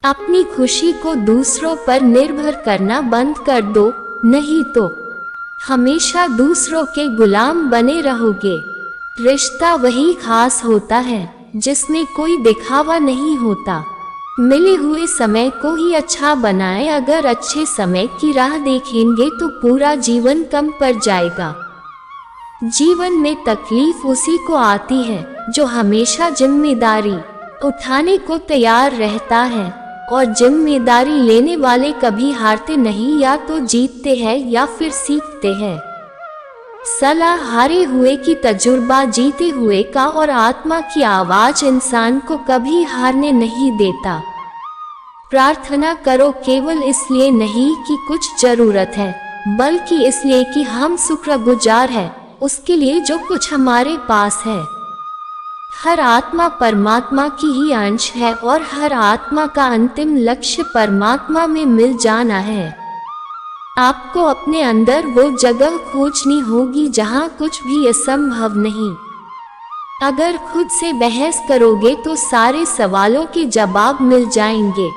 अपनी खुशी को दूसरों पर निर्भर करना बंद कर दो, नहीं तो हमेशा दूसरों के गुलाम बने रहोगे। रिश्ता वही खास होता है जिसमें कोई दिखावा नहीं होता। मिले हुए समय को ही अच्छा बनाएं। अगर अच्छे समय की राह देखेंगे तो पूरा जीवन कम पड़ जाएगा। जीवन में तकलीफ उसी को आती है जो हमेशा जिम्मेदारी उठाने को तैयार रहता है, और जिम्मेदारी लेने वाले कभी हारते नहीं, या तो जीतते हैं या फिर सीखते हैं। सलाह हारे हुए की, तजुर्बा जीते हुए का, और आत्मा की आवाज इंसान को कभी हारने नहीं देता। प्रार्थना करो केवल इसलिए नहीं कि कुछ जरूरत है, बल्कि इसलिए कि हम शुक्रगुजार हैं उसके लिए जो कुछ हमारे पास है। हर आत्मा परमात्मा की ही अंश है और हर आत्मा का अंतिम लक्ष्य परमात्मा में मिल जाना है। आपको अपने अंदर वो जगह खोजनी होगी जहाँ कुछ भी असंभव नहीं। अगर खुद से बहस करोगे तो सारे सवालों के जवाब मिल जाएंगे।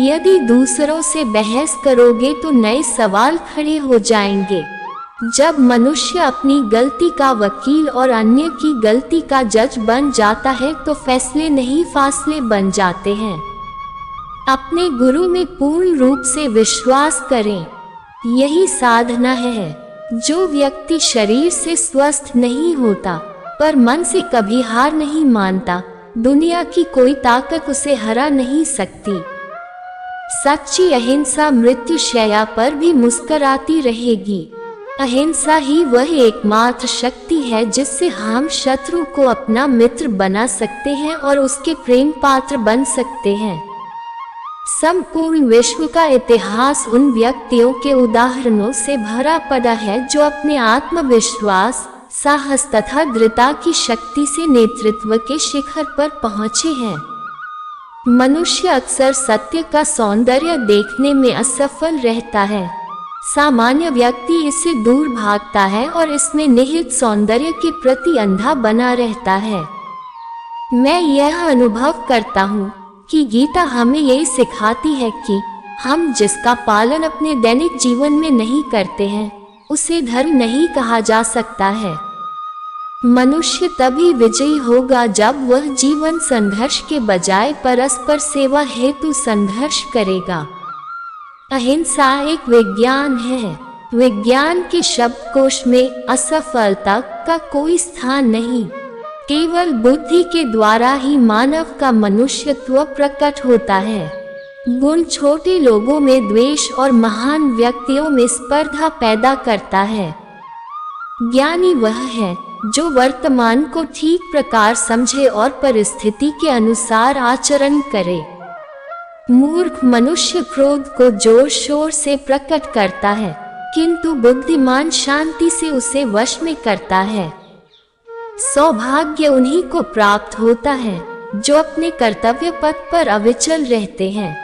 यदि दूसरों से बहस करोगे तो नए सवाल खड़े हो जाएंगे। जब मनुष्य अपनी गलती का वकील और अन्य की गलती का जज बन जाता है तो फैसले नहीं फासले बन जाते हैं। अपने गुरु में पूर्ण रूप से विश्वास करें, यही साधना है। जो व्यक्ति शरीर से स्वस्थ नहीं होता पर मन से कभी हार नहीं मानता, दुनिया की कोई ताकत उसे हरा नहीं सकती। सच्ची अहिंसा मृत्युशैया पर भी मुस्कुराती रहेगी। अहिंसा ही वह एकमात्र शक्ति है जिससे हम शत्रु को अपना मित्र बना सकते हैं और उसके प्रेम पात्र बन सकते हैं। संपूर्ण विश्व का इतिहास उन व्यक्तियों के उदाहरणों से भरा पड़ा है जो अपने आत्मविश्वास, साहस तथा दृढ़ता की शक्ति से नेतृत्व के शिखर पर पहुंचे हैं। मनुष्य अक्सर सत्य का सौंदर्य देखने में असफल रहता है। सामान्य व्यक्ति इससे दूर भागता है और इसमें निहित सौंदर्य के प्रति अंधा बना रहता है। मैं यह अनुभव करता हूँ कि गीता हमें यही सिखाती है कि हम जिसका पालन अपने दैनिक जीवन में नहीं करते हैं उसे धर्म नहीं कहा जा सकता है। मनुष्य तभी विजयी होगा जब वह जीवन संघर्ष के बजाय परस्पर सेवा हेतु संघर्ष करेगा। अहिंसा एक विज्ञान है। विज्ञान के शब्दकोश में असफलता का कोई स्थान नहीं। केवल बुद्धि के द्वारा ही मानव का मनुष्यत्व प्रकट होता है। गुण छोटे लोगों में द्वेष और महान व्यक्तियों में स्पर्धा पैदा करता है। ज्ञानी वह है जो वर्तमान को ठीक प्रकार समझे और परिस्थिति के अनुसार आचरण करे। मूर्ख मनुष्य क्रोध को जोर शोर से प्रकट करता है, किंतु बुद्धिमान शांति से उसे वश में करता है। सौभाग्य उन्हीं को प्राप्त होता है जो अपने कर्तव्य पथ पर अविचल रहते हैं।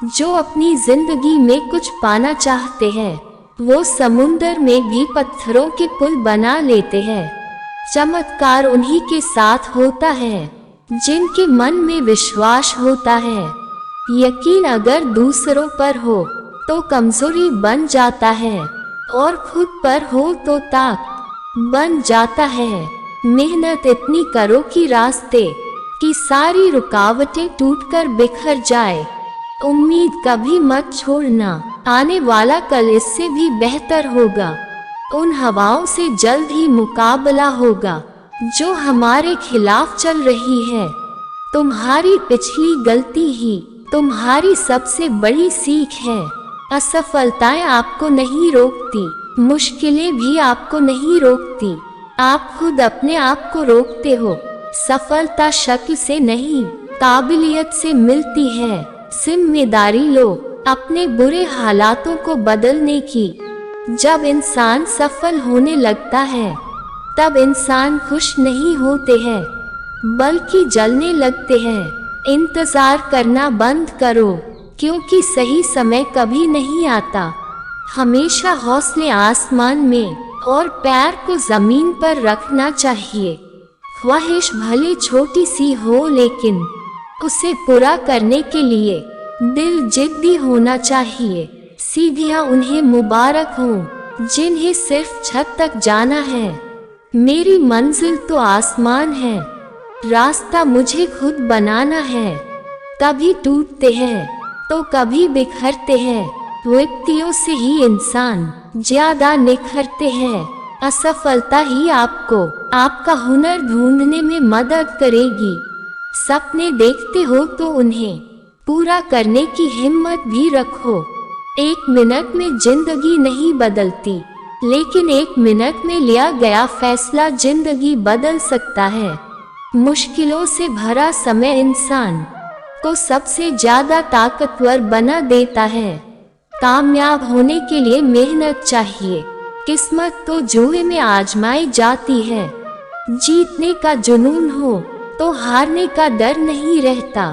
जो अपनी जिंदगी में कुछ पाना चाहते हैं वो समुंदर में भी पत्थरों के पुल बना लेते हैं। चमत्कार उन्हीं के साथ होता है जिनके मन में विश्वास होता है। यकीन अगर दूसरों पर हो तो कमजोरी बन जाता है, और खुद पर हो तो ताकत बन जाता है। मेहनत इतनी करो कि रास्ते की सारी रुकावटें टूटकर बिखर जाए। उम्मीद कभी मत छोड़ना, आने वाला कल इससे भी बेहतर होगा। उन हवाओं से जल्द ही मुकाबला होगा जो हमारे खिलाफ चल रही है। तुम्हारी पिछली गलती ही तुम्हारी सबसे बड़ी सीख है। असफलताएं आपको नहीं रोकती, मुश्किलें भी आपको नहीं रोकती, आप खुद अपने आप को रोकते हो। सफलता शक्ल से नहीं, काबिलियत से मिलती है। जिम्मेदारी लो अपने बुरे हालातों को बदलने की। जब इंसान सफल होने लगता है तब इंसान खुश नहीं होते हैं बल्कि जलने लगते हैं। इंतजार करना बंद करो, क्योंकि सही समय कभी नहीं आता। हमेशा हौसले आसमान में और पैर को जमीन पर रखना चाहिए। ख्वाहिश भले छोटी सी हो लेकिन उसे पूरा करने के लिए दिल जिद्दी होना चाहिए। सीढ़ियाँ उन्हें मुबारक हों जिन्हें सिर्फ छत तक जाना है। मेरी मंजिल तो आसमान है, रास्ता मुझे खुद बनाना है। कभी टूटते हैं तो कभी बिखरते हैं, व्यक्तियों से ही इंसान ज्यादा निखरते हैं। असफलता ही आपको आपका हुनर ढूंढने में मदद करेगी। सपने देखते हो तो उन्हें पूरा करने की हिम्मत भी रखो। 1 मिनट में जिंदगी नहीं बदलती, लेकिन 1 मिनट में लिया गया फैसला जिंदगी बदल सकता है। मुश्किलों से भरा समय इंसान को सबसे ज्यादा ताकतवर बना देता है। कामयाब होने के लिए मेहनत चाहिए, किस्मत तो जुए में आजमाई जाती है। जीतने का जुनून हो तो हारने का डर नहीं रहता।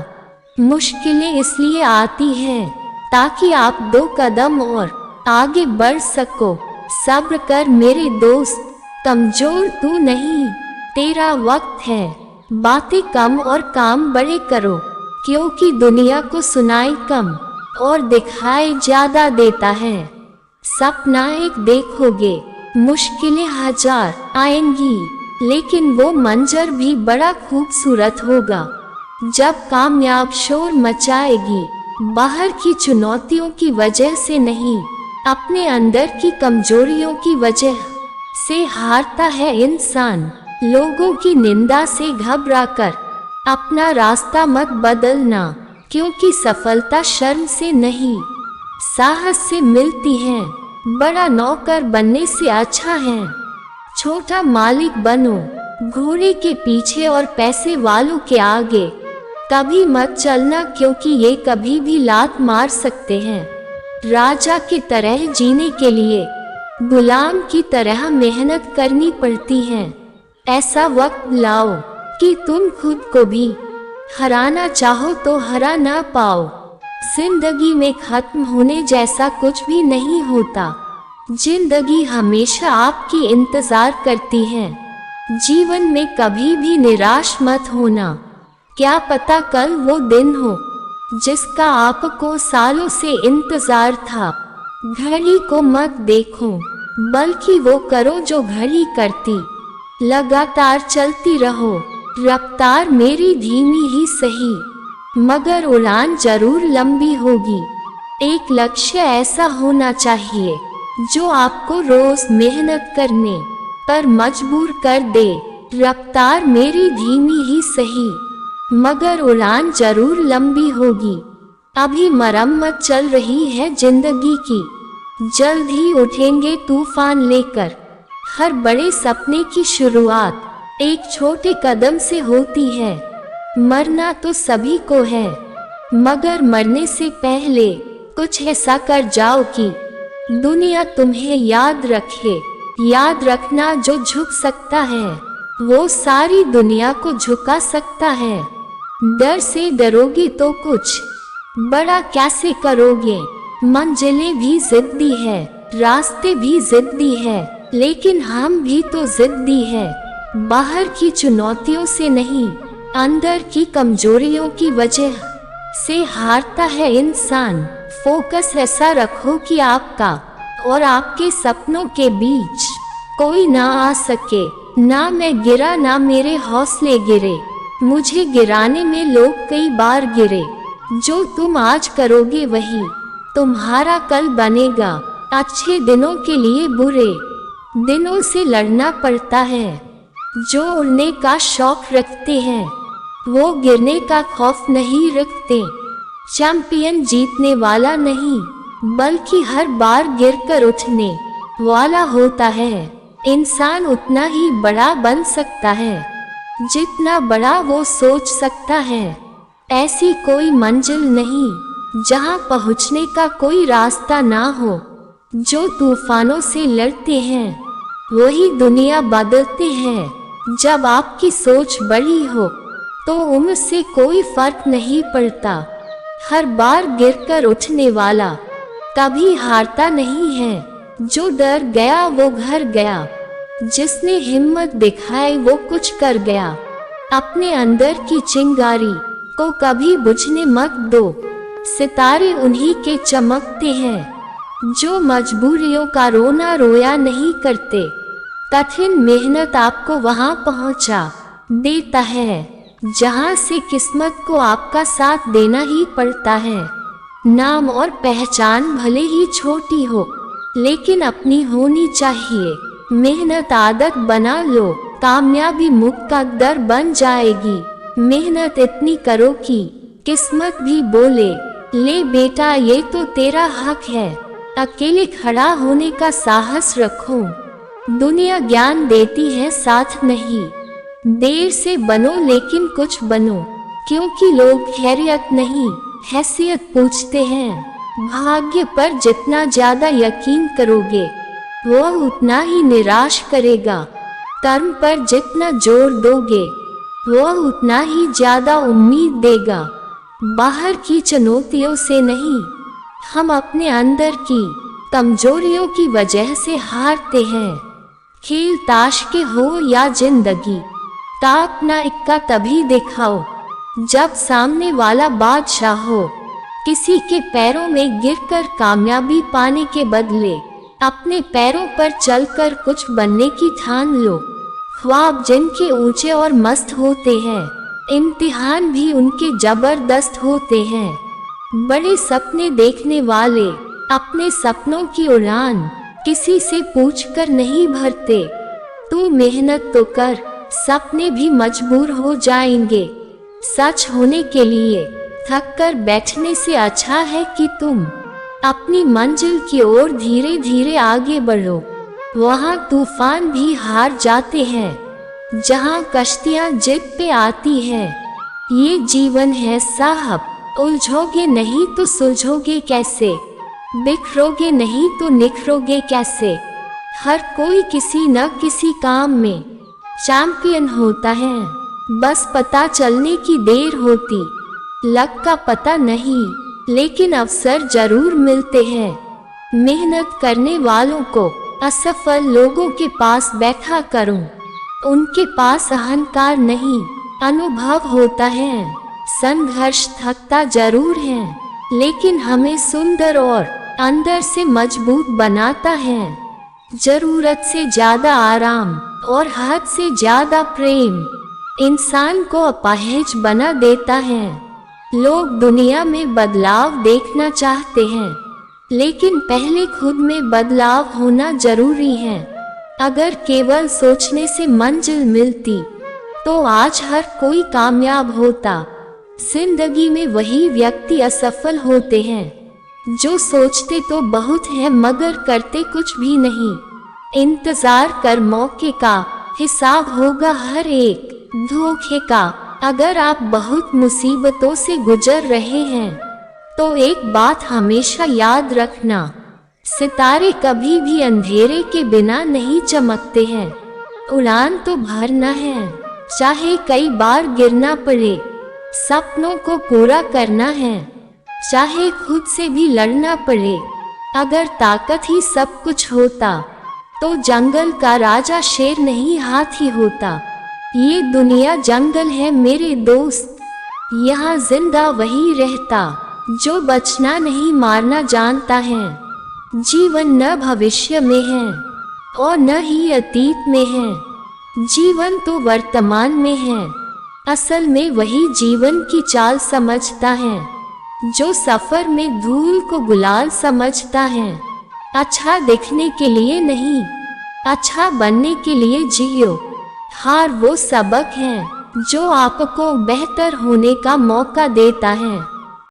मुश्किलें इसलिए आती हैं ताकि आप 2 कदम और आगे बढ़ सको। सब्र कर मेरे दोस्त, कमजोर तू नहीं, तेरा वक्त है। बातें कम और काम बड़े करो, क्योंकि दुनिया को सुनाई कम और दिखाई ज्यादा देता है। सपना एक देखोगे, मुश्किलें 1000 आएंगी, लेकिन वो मंजर भी बड़ा खूबसूरत होगा। जब कामयाब शोर मचाएगी, बाहर की चुनौतियों की वजह से नहीं, अपने अंदर की कमजोरियों की वजह से हारता है इंसान। लोगों की निंदा से घबराकर अपना रास्ता मत बदलना, क्योंकि सफलता शर्म से नहीं, साहस से मिलती है। बड़ा नौकर बनने से अच्छा है छोटा मालिक बनो। घोड़े के पीछे और पैसे वालों के आगे कभी मत चलना, क्योंकि ये कभी भी लात मार सकते हैं। राजा की तरह जीने के लिए गुलाम की तरह मेहनत करनी पड़ती है। ऐसा वक्त लाओ कि तुम खुद को भी हराना चाहो तो हरा ना पाओ। जिंदगी में खत्म होने जैसा कुछ भी नहीं होता। जिंदगी हमेशा आपकी इंतजार करती है। जीवन में कभी भी निराश मत होना, क्या पता कल वो दिन हो जिसका आपको सालों से इंतजार था। घड़ी को मत देखो, बल्कि वो करो जो घड़ी करती। लगातार चलती रहो, रफ्तार मेरी धीमी ही सही, मगर उड़ान जरूर लंबी होगी। एक लक्ष्य ऐसा होना चाहिए जो आपको रोज मेहनत करने पर मजबूर कर दे। रफ्तार मेरी धीमी ही सही, मगर उड़ान जरूर लंबी होगी। अभी मरम्मत चल रही है जिंदगी की, जल्द ही उठेंगे तूफान लेकर। हर बड़े सपने की शुरुआत एक छोटे कदम से होती है। मरना तो सभी को है, मगर मरने से पहले कुछ ऐसा कर जाओ कि दुनिया तुम्हें याद रखे। याद रखना, जो झुक सकता है वो सारी दुनिया को झुका सकता है। डर से डरोगे तो कुछ बड़ा कैसे करोगे। मंजिलें भी जिद्दी है, रास्ते भी जिद्दी है, लेकिन हम भी तो जिद्दी है। बाहर की चुनौतियों से नहीं, अंदर की कमजोरियों की वजह से हारता है इंसान। फोकस ऐसा रखो कि आपका और आपके सपनों के बीच कोई ना आ सके। ना मैं गिरा ना मेरे हौसले गिरे, मुझे गिराने में लोग कई बार गिरे। जो तुम आज करोगे वही तुम्हारा कल बनेगा। अच्छे दिनों के लिए बुरे दिनों से लड़ना पड़ता है। जो उड़ने का शौक रखते हैं वो गिरने का खौफ नहीं रखते। चैंपियन जीतने वाला नहीं, बल्कि हर बार गिरकर उठने वाला होता है। इंसान उतना ही बड़ा बन सकता है जितना बड़ा वो सोच सकता है। ऐसी कोई मंजिल नहीं जहां पहुंचने का कोई रास्ता ना हो। जो तूफानों से लड़ते हैं वही दुनिया बदलते हैं। जब आपकी सोच बड़ी हो तो उम्र से कोई फर्क नहीं पड़ता। हर बार गिरकर उठने वाला कभी हारता नहीं है। जो डर गया वो घर गया, जिसने हिम्मत दिखाई वो कुछ कर गया। अपने अंदर की चिंगारी को कभी बुझने मत दो। सितारे उन्हीं के चमकते हैं जो मजबूरियों का रोना रोया नहीं करते। कठिन मेहनत आपको वहां पहुंचा देता है जहां से किस्मत को आपका साथ देना ही पड़ता है। नाम और पहचान भले ही छोटी हो लेकिन अपनी होनी चाहिए। मेहनत आदत बना लो, कामयाबी मुकद्दर बन जाएगी। मेहनत इतनी करो कि किस्मत भी बोले, ले बेटा ये तो तेरा हक है। अकेले खड़ा होने का साहस रखो, दुनिया ज्ञान देती है साथ नहीं। देर से बनो लेकिन कुछ बनो, क्योंकि लोग खैरियत नहीं हैसियत पूछते हैं। भाग्य पर जितना ज्यादा यकीन करोगे वह उतना ही निराश करेगा। कर्म पर जितना जोर दोगे वह उतना ही ज्यादा उम्मीद देगा। बाहर की चुनौतियों से नहीं, हम अपने अंदर की कमजोरियों की वजह से हारते हैं। खेल ताश के हो या जिंदगी का अपना इक्का तभी दिखाओ जब सामने वाला बादशाह हो। किसी के पैरों में गिरकर कामयाबी पाने के बदले अपने पैरों पर चलकर कुछ बनने की ठान लो। ख्वाब जिनके ऊंचे और मस्त होते हैं, इम्तिहान भी उनके जबरदस्त होते हैं। बड़े सपने देखने वाले अपने सपनों की उड़ान किसी से पूछकर नहीं भरते। तू मेहनत तो कर, सपने भी मजबूर हो जाएंगे। सच होने के लिए थक कर बैठने से अच्छा है कि तुम अपनी मंजिल की ओर धीरे धीरे आगे बढ़ो। वहाँ तूफान भी हार जाते हैं जहाँ कश्तियाँ जिद पे आती है। ये जीवन है साहब, उलझोगे नहीं तो सुलझोगे कैसे, बिखरोगे नहीं तो निखरोगे कैसे। हर कोई किसी न किसी काम में चैंपियन होता है, बस पता चलने की देर होती। लक का पता नहीं लेकिन अवसर जरूर मिलते हैं। मेहनत करने वालों को असफल लोगों के पास बैठा करो, उनके पास अहंकार नहीं अनुभव होता है। संघर्ष थकता जरूर है लेकिन हमें सुंदर और अंदर से मजबूत बनाता है। जरूरत से ज्यादा आराम और हद से ज्यादा प्रेम इंसान को अपाहिज बना देता है। लोग दुनिया में बदलाव देखना चाहते हैं लेकिन पहले खुद में बदलाव होना जरूरी है। अगर केवल सोचने से मंजिल मिलती तो आज हर कोई कामयाब होता। जिंदगी में वही व्यक्ति असफल होते हैं जो सोचते तो बहुत है मगर करते कुछ भी नहीं। इंतजार कर, मौके का हिसाब होगा हर एक धोखे का। अगर आप बहुत मुसीबतों से गुजर रहे हैं तो एक बात हमेशा याद रखना, सितारे कभी भी अंधेरे के बिना नहीं चमकते हैं। उड़ान तो भरना है, चाहे कई बार गिरना पड़े। सपनों को पूरा करना है, चाहे खुद से भी लड़ना पड़े। अगर ताकत ही सब कुछ होता तो जंगल का राजा शेर नहीं हाथी होता। ये दुनिया जंगल है मेरे दोस्त, यहाँ जिंदा वही रहता जो बचना नहीं मारना जानता है। जीवन न भविष्य में है और न ही अतीत में है, जीवन तो वर्तमान में है। असल में वही जीवन की चाल समझता है जो सफर में धूल को गुलाल समझता है। अच्छा दिखने के लिए नहीं, अच्छा बनने के लिए जियो। हार वो सबक है जो आपको बेहतर होने का मौका देता है।